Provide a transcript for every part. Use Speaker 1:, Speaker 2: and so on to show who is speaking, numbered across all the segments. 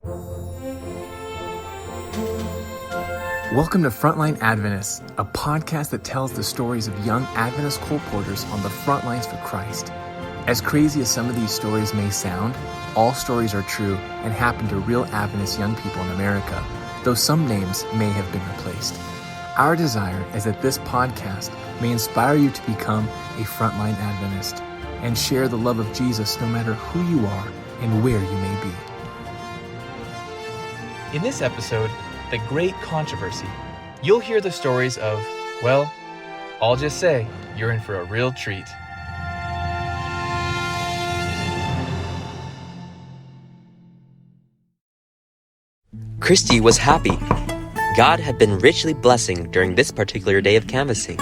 Speaker 1: Welcome to Frontline Adventists, a podcast that tells the stories of young Adventist colporteurs on the front lines for Christ. As crazy as some of these stories may sound, all stories are true and happen to real Adventist young people in America, though some names may have been replaced. Our desire is that this podcast may inspire you to become a Frontline Adventist and share the love of Jesus no matter who you are and where you may be.
Speaker 2: In this episode, The Great Controversy, you'll hear the stories of, well, I'll just say, you're in for a real treat.
Speaker 3: Christy was happy. God had been richly blessing during this particular day of canvassing.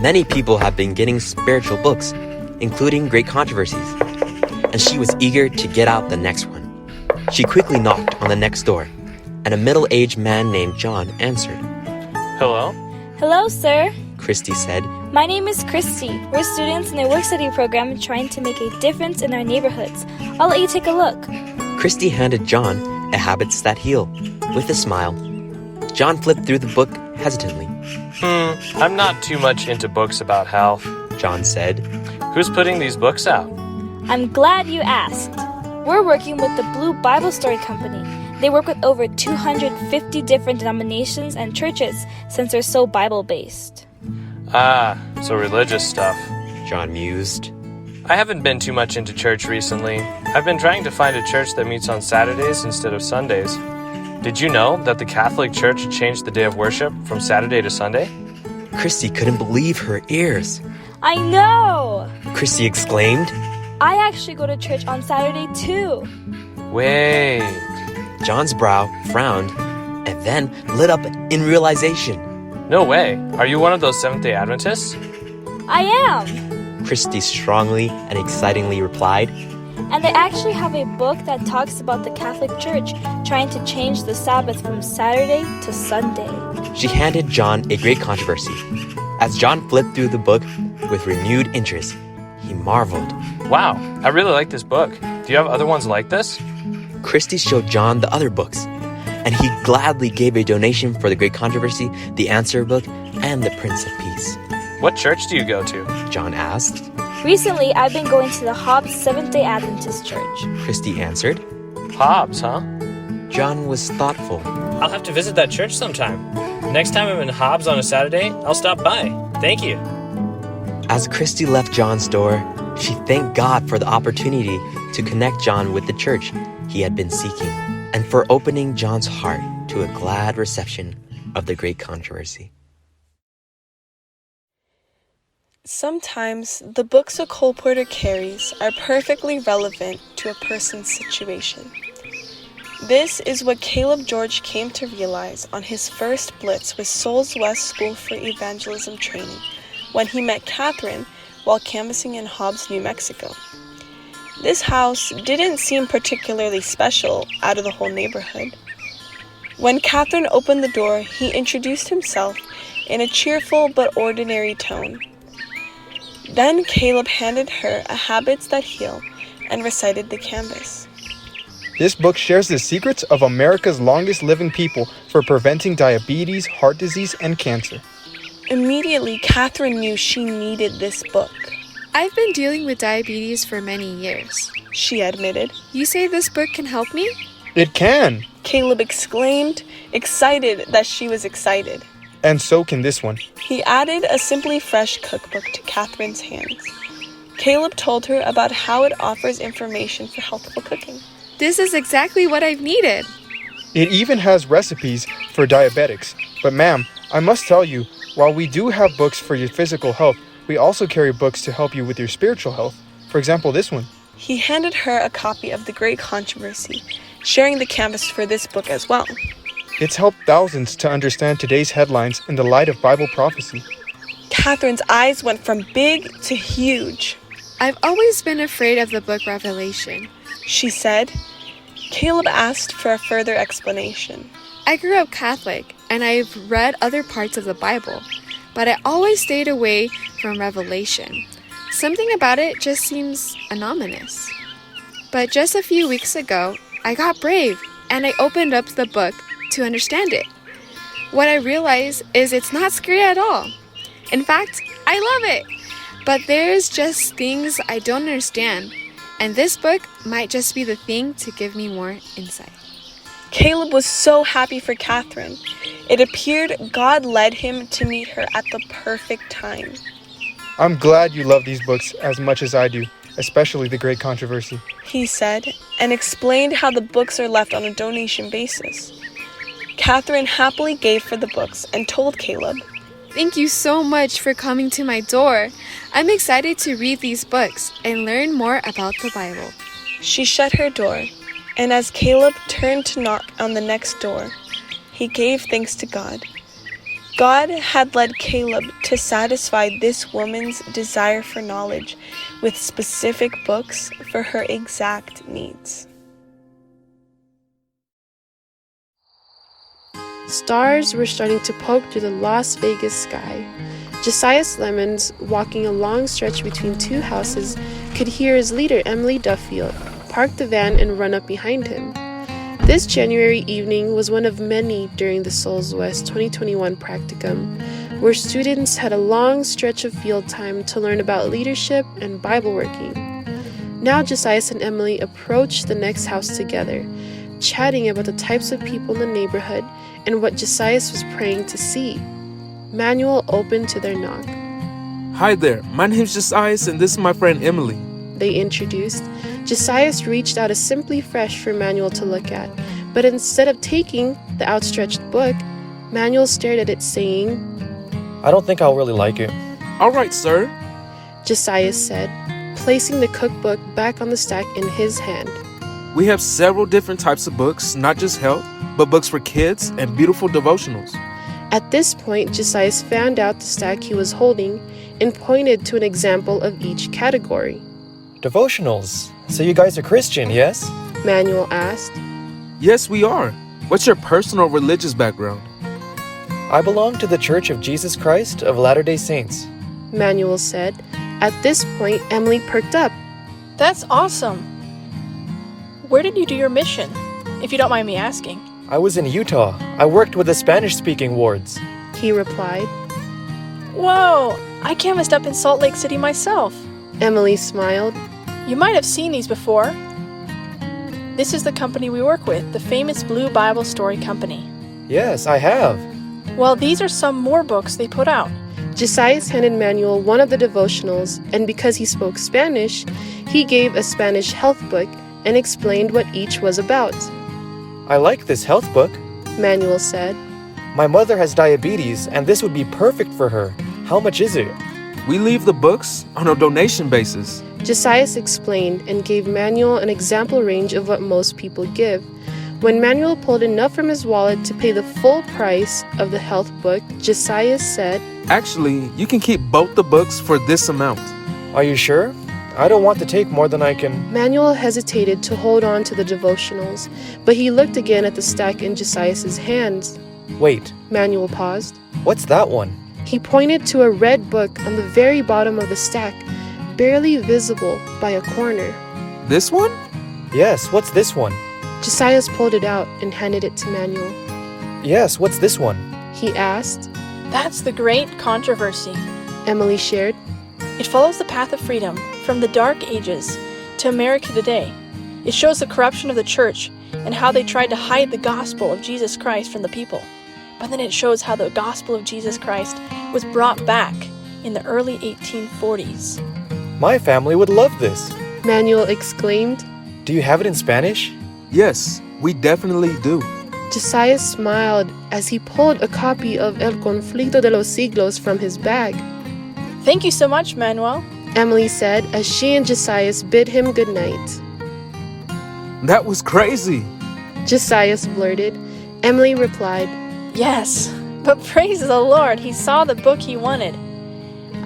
Speaker 3: Many people have been getting spiritual books, including Great Controversies, and she was eager to get out the next one. She quickly knocked on the next door, and a middle-aged man named John answered.
Speaker 4: Hello?
Speaker 5: Hello, sir.
Speaker 3: Christy said.
Speaker 5: My name is Christy. We're students in a work-study program trying to make a difference in our neighborhoods. I'll let you take a look.
Speaker 3: Christy handed John a Habits That Heal with a smile. John flipped through the book hesitantly.
Speaker 4: I'm not too much into books about health,
Speaker 3: John said.
Speaker 4: Who's putting these books out?
Speaker 5: I'm glad you asked. We're working with the Blue Bible Story Company. They work with over 250 different denominations and churches since they're so Bible-based.
Speaker 4: So religious stuff.
Speaker 3: John mused.
Speaker 4: I haven't been too much into church recently. I've been trying to find a church that meets on Saturdays instead of Sundays. Did you know that the Catholic Church changed the day of worship from Saturday to Sunday?
Speaker 3: Christy couldn't believe her ears.
Speaker 5: I know!
Speaker 3: Christy exclaimed.
Speaker 5: I actually go to church on Saturday too.
Speaker 4: Wait.
Speaker 3: John's brow frowned and then lit up in realization.
Speaker 4: No way. Are you one of those Seventh-day Adventists?
Speaker 5: I am!
Speaker 3: Christy strongly and excitingly replied.
Speaker 5: And they actually have a book that talks about the Catholic Church trying to change the Sabbath from Saturday to Sunday.
Speaker 3: She handed John a Great Controversy. As John flipped through the book with renewed interest, he marveled.
Speaker 4: Wow, I really like this book. Do you have other ones like this?
Speaker 3: Christy showed John the other books, and he gladly gave a donation for the Great Controversy, the Answer Book, and the Prince of Peace.
Speaker 4: What church do you go to?
Speaker 3: John asked.
Speaker 5: Recently, I've been going to the Hobbs Seventh-day Adventist Church.
Speaker 3: Christy answered.
Speaker 4: Hobbs, huh?
Speaker 3: John was thoughtful.
Speaker 4: I'll have to visit that church sometime. Next time I'm in Hobbs on a Saturday, I'll stop by. Thank you.
Speaker 3: As Christy left John's door, she thanked God for the opportunity to connect John with the church he had been seeking, and for opening John's heart to a glad reception of the Great Controversy.
Speaker 6: Sometimes the books a colporteur carries are perfectly relevant to a person's situation. This is what Caleb George came to realize on his first blitz with Souls West School for Evangelism training when he met Katherine while canvassing in Hobbs, New Mexico. This house didn't seem particularly special out of the whole neighborhood. When Katherine opened the door, he introduced himself in a cheerful but ordinary tone. Then Caleb handed her a Habits That Heal and recited the canvas.
Speaker 7: This book shares the secrets of America's longest living people for preventing diabetes, heart disease, and cancer.
Speaker 6: Immediately, Katherine knew she needed this book.
Speaker 8: I've been dealing with diabetes for many years,
Speaker 6: She admitted.
Speaker 8: You say this book can help me?
Speaker 7: It can!
Speaker 6: Caleb exclaimed, excited that she was excited.
Speaker 7: And so can this one.
Speaker 6: He added a Simply Fresh cookbook to Katherine's hands. Caleb told her about how it offers information for healthful cooking.
Speaker 8: This is exactly what I've needed.
Speaker 7: It even has recipes for diabetics. But ma'am, I must tell you, while we do have books for your physical health, we also carry books to help you with your spiritual health. For example, this one.
Speaker 6: He handed her a copy of The Great Controversy, sharing the canvas for this book as well.
Speaker 7: It's helped thousands to understand today's headlines in the light of Bible prophecy.
Speaker 6: Katherine's eyes went from big to huge.
Speaker 8: I've always been afraid of the book Revelation,
Speaker 6: she said. Caleb asked for a further explanation.
Speaker 8: I grew up Catholic, and I've read other parts of the Bible, but I always stayed away from Revelation. Something about it just seems ominous. But just a few weeks ago, I got brave and I opened up the book to understand it. What I realized is it's not scary at all. In fact, I love it. But there's just things I don't understand, and this book might just be the thing to give me more insight.
Speaker 6: Caleb was so happy for Katherine. It appeared God led him to meet her at the perfect time.
Speaker 7: I'm glad you love these books as much as I do, especially The Great Controversy,
Speaker 6: He said, and explained how the books are left on a donation basis. Katherine happily gave for the books and told Caleb,
Speaker 8: Thank you so much for coming to my door. I'm excited to read these books and learn more about the Bible.
Speaker 6: She shut her door, and as Caleb turned to knock on the next door, he gave thanks to God. God had led Caleb to satisfy this woman's desire for knowledge with specific books for her exact needs.
Speaker 9: Stars were starting to poke through the Las Vegas sky. Josiah Lemons, walking a long stretch between two houses, could hear his leader, Emily Duffield, park the van and run up behind him. This January evening was one of many during the Souls West 2021 practicum, where students had a long stretch of field time to learn about leadership and Bible working. Now Josiah and Emily approached the next house together, chatting about the types of people in the neighborhood and what Josiah was praying to see. Manuel opened to their knock.
Speaker 10: Hi there, my name's Josiah and this is my friend Emily.
Speaker 9: They introduced. Josiah reached out a Simply Fresh for Manuel to look at, but instead of taking the outstretched book, Manuel stared at it saying,
Speaker 11: I don't think I'll really like it.
Speaker 10: All right, sir,
Speaker 9: Josiah said, placing the cookbook back on the stack in his hand.
Speaker 10: we have several different types of books, not just health, but books for kids and beautiful devotionals.
Speaker 9: At this point, Josiah found out the stack he was holding and pointed to an example of each category.
Speaker 11: Devotionals. So you guys are Christian, yes?
Speaker 9: Manuel asked.
Speaker 10: Yes, we are. What's your personal religious background?
Speaker 11: I belong to the Church of Jesus Christ of Latter-day Saints.
Speaker 9: Manuel said. At this point, Emily perked up.
Speaker 12: That's awesome. Where did you do your mission, if you don't mind me asking?
Speaker 11: I was in Utah. I worked with the Spanish-speaking wards.
Speaker 9: He replied.
Speaker 12: Whoa, I canvassed up in Salt Lake City myself.
Speaker 9: Emily smiled.
Speaker 12: You might have seen these before. This is the company we work with, the famous Blue Bible Story Company.
Speaker 11: Yes, I have.
Speaker 12: Well, these are some more books they put out.
Speaker 9: Josiah handed Manuel one of the devotionals, and because he spoke Spanish, he gave a Spanish health book and explained what each was about.
Speaker 11: I like this health book.
Speaker 9: Manuel said.
Speaker 11: My mother has diabetes, and this would be perfect for her. How much is it?
Speaker 10: We leave the books on a donation basis.
Speaker 9: Josiah explained and gave Manuel an example range of what most people give. When Manuel pulled enough from his wallet to pay the full price of the health book, Josiah said,
Speaker 10: Actually, you can keep both the books for this amount.
Speaker 11: Are you sure? I don't want to take more than I can.
Speaker 9: Manuel hesitated to hold on to the devotionals, but he looked again at the stack in Josiah's hands.
Speaker 11: Wait.
Speaker 9: Manuel paused.
Speaker 11: What's that one?
Speaker 9: He pointed to a red book on the very bottom of the stack, barely visible by a corner.
Speaker 10: This one?
Speaker 11: Yes, what's this one?
Speaker 9: Josiah pulled it out and handed it to Manuel.
Speaker 11: Yes, what's this one?
Speaker 9: He asked.
Speaker 12: That's the Great Controversy.
Speaker 9: Emily shared.
Speaker 12: It follows the path of freedom from the Dark Ages to America today. It shows the corruption of the church and how they tried to hide the gospel of Jesus Christ from the people. But then it shows how the gospel of Jesus Christ was brought back in the early 1840s.
Speaker 11: My family would love this.
Speaker 9: Manuel exclaimed.
Speaker 11: Do you have it in Spanish?
Speaker 10: Yes, we definitely do.
Speaker 9: Josiah smiled as he pulled a copy of El Conflicto de los Siglos from his bag.
Speaker 12: Thank you so much, Manuel,
Speaker 9: Emily said as she and Josiah bid him good night.
Speaker 10: That was crazy.
Speaker 9: Josiah blurted. Emily replied,
Speaker 12: Yes, but praise the Lord, he saw the book he wanted.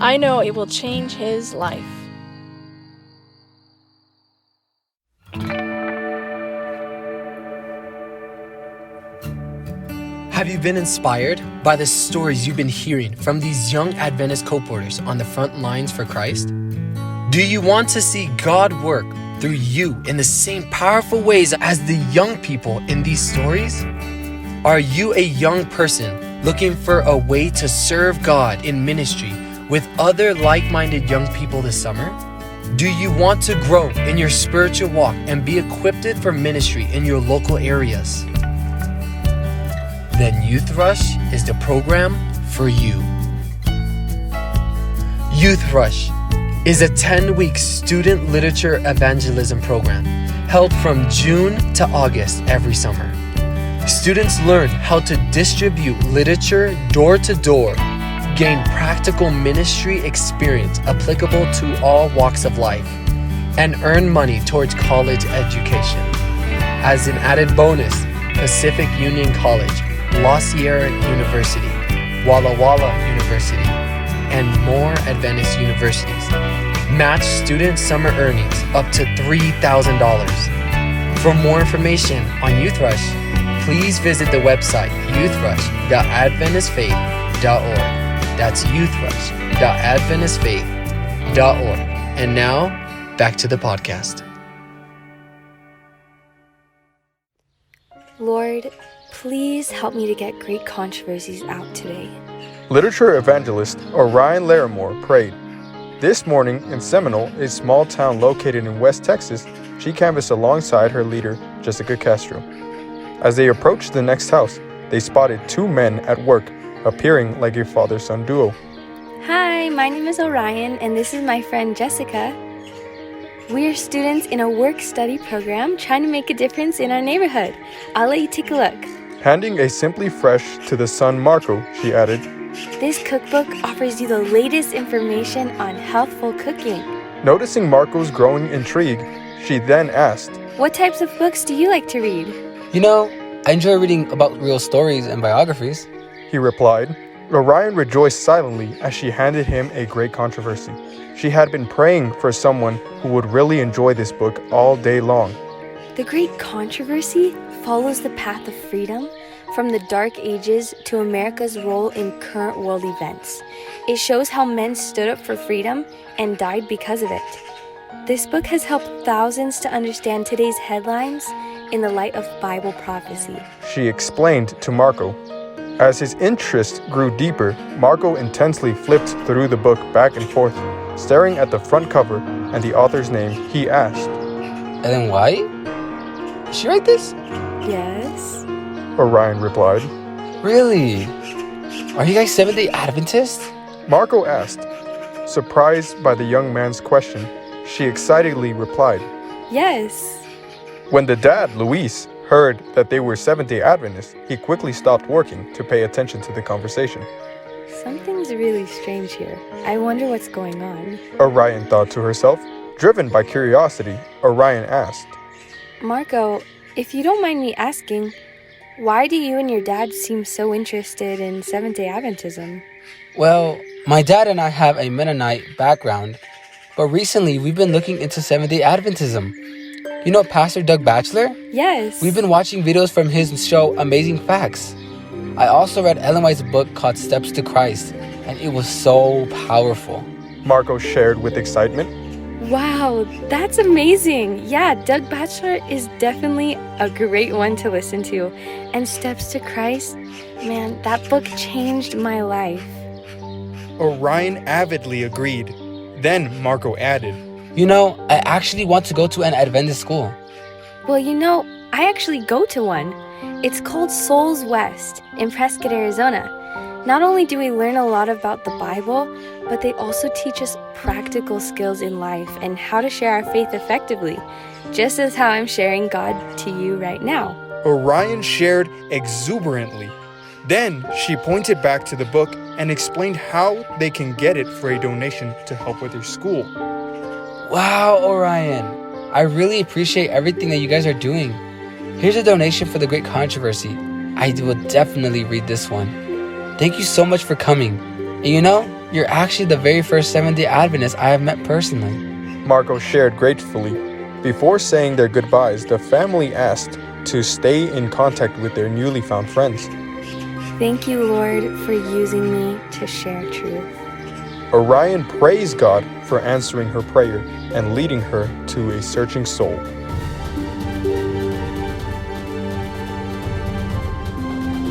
Speaker 12: I know it will change his life.
Speaker 13: Have you been inspired by the stories you've been hearing from these young Adventist co-porters on the front lines for Christ? Do you want to see God work through you in the same powerful ways as the young people in these stories? Are you a young person looking for a way to serve God in ministry with other like-minded young people this summer? Do you want to grow in your spiritual walk and be equipped for ministry in your local areas? Then Youth Rush is the program for you. Youth Rush is a 10-week student literature evangelism program held from June to August every summer. Students learn how to distribute literature door to door, gain practical ministry experience applicable to all walks of life, and earn money towards college education. As an added bonus, Pacific Union College, La Sierra University, Walla Walla University, and more Adventist universities match student summer earnings up to $3,000. For more information on Youth Rush, please visit the website youthrush.adventistfaith.org. That's youthrush.adventistfaith.org. And now, back to the podcast.
Speaker 14: Lord, please help me to get great controversies out today.
Speaker 7: Literature evangelist Orion Larimore prayed. This morning in Seminole, a small town located in West Texas, she canvassed alongside her leader, Jessica Castro. As they approached the next house, they spotted two men at work, appearing like a father-son duo.
Speaker 14: Hi, my name is Orion, and this is my friend Jessica. We are students in a work-study program trying to make a difference in our neighborhood. I'll let you take a look.
Speaker 7: Handing a Simply Fresh to the son Marco, she added,
Speaker 14: This cookbook offers you the latest information on healthful cooking.
Speaker 7: Noticing Marco's growing intrigue, she then asked,
Speaker 14: What types of books do you like to read?
Speaker 13: You know, I enjoy reading about real stories and biographies.
Speaker 7: He replied. Orion rejoiced silently as she handed him a great controversy. She had been praying for someone who would really enjoy this book all day long.
Speaker 14: The Great Controversy follows the path of freedom from the Dark Ages to America's role in current world events. It shows how men stood up for freedom and died because of it. This book has helped thousands to understand today's headlines in the light of Bible prophecy.
Speaker 7: She explained to Marco. As his interest grew deeper, Marco intensely flipped through the book back and forth, staring at the front cover and the author's name. He asked,
Speaker 13: Ellen White? Did she write this?
Speaker 14: Yes.
Speaker 7: Orion replied.
Speaker 13: Really? Are you guys Seventh-day Adventists?
Speaker 7: Marco asked. Surprised by the young man's question, she excitedly replied,
Speaker 14: Yes.
Speaker 7: When the dad, Luis, heard that they were Seventh-day Adventists, he quickly stopped working to pay attention to the conversation.
Speaker 14: Something's really strange here. I wonder what's going on.
Speaker 7: Orion thought to herself. Driven by curiosity, Orion asked,
Speaker 14: Marco, if you don't mind me asking, why do you and your dad seem so interested in Seventh-day Adventism?
Speaker 13: Well, my dad and I have a Mennonite background, but recently we've been looking into Seventh-day Adventism. You know Pastor Doug Batchelor?
Speaker 14: Yes.
Speaker 13: We've been watching videos from his show Amazing Facts. I also read Ellen White's book called Steps to Christ, and it was so powerful.
Speaker 7: Marco shared with excitement.
Speaker 14: Wow, that's amazing. Yeah, Doug Batchelor is definitely a great one to listen to. And Steps to Christ, man, that book changed my life.
Speaker 7: Orion avidly agreed. Then Marco added,
Speaker 13: You know, I actually want to go to an Adventist school.
Speaker 14: Well, you know, I actually go to one. It's called Souls West in Prescott, Arizona. Not only do we learn a lot about the Bible, but they also teach us practical skills in life and how to share our faith effectively, just as how I'm sharing God to you right now.
Speaker 7: Orion shared exuberantly. Then she pointed back to the book and explained how they can get it for a donation to help with their school.
Speaker 13: Wow, Orion. I really appreciate everything that you guys are doing. Here's a donation for the Great Controversy. I will definitely read this one. Thank you so much for coming. And you know, you're actually the very first Seventh-day Adventist I have met personally.
Speaker 7: Marco shared gratefully. Before saying their goodbyes, the family asked to stay in contact with their newly found friends.
Speaker 14: Thank you, Lord, for using me to share truth.
Speaker 7: Orion praised God for answering her prayer and leading her to a searching soul.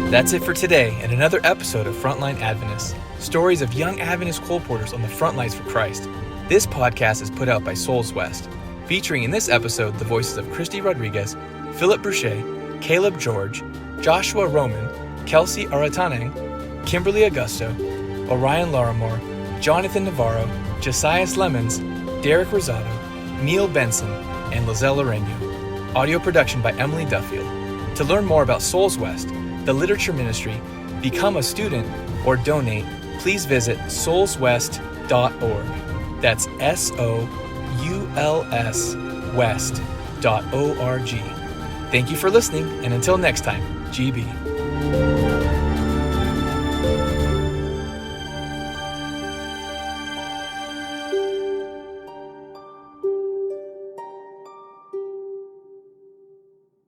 Speaker 2: That's it for today and another episode of Frontline Adventists, stories of young Adventist coal porters on the front lines for Christ. This podcast is put out by Souls West, featuring in this episode the voices of Christy Rodriguez, Philip Boucher, Caleb George, Joshua Roman, Kelsey Aratanang, Kimberly Augusto, Orion Larimore, Jonathan Navarro, Josiah Lemons, Derek Rosado, Neil Benson, and Lizelle Loreno. Audio production by Emily Duffield. To learn more about Souls West, the literature ministry, become a student, or donate, please visit soulswest.org. That's SOULS West.org. Thank you for listening, and until next time, GB.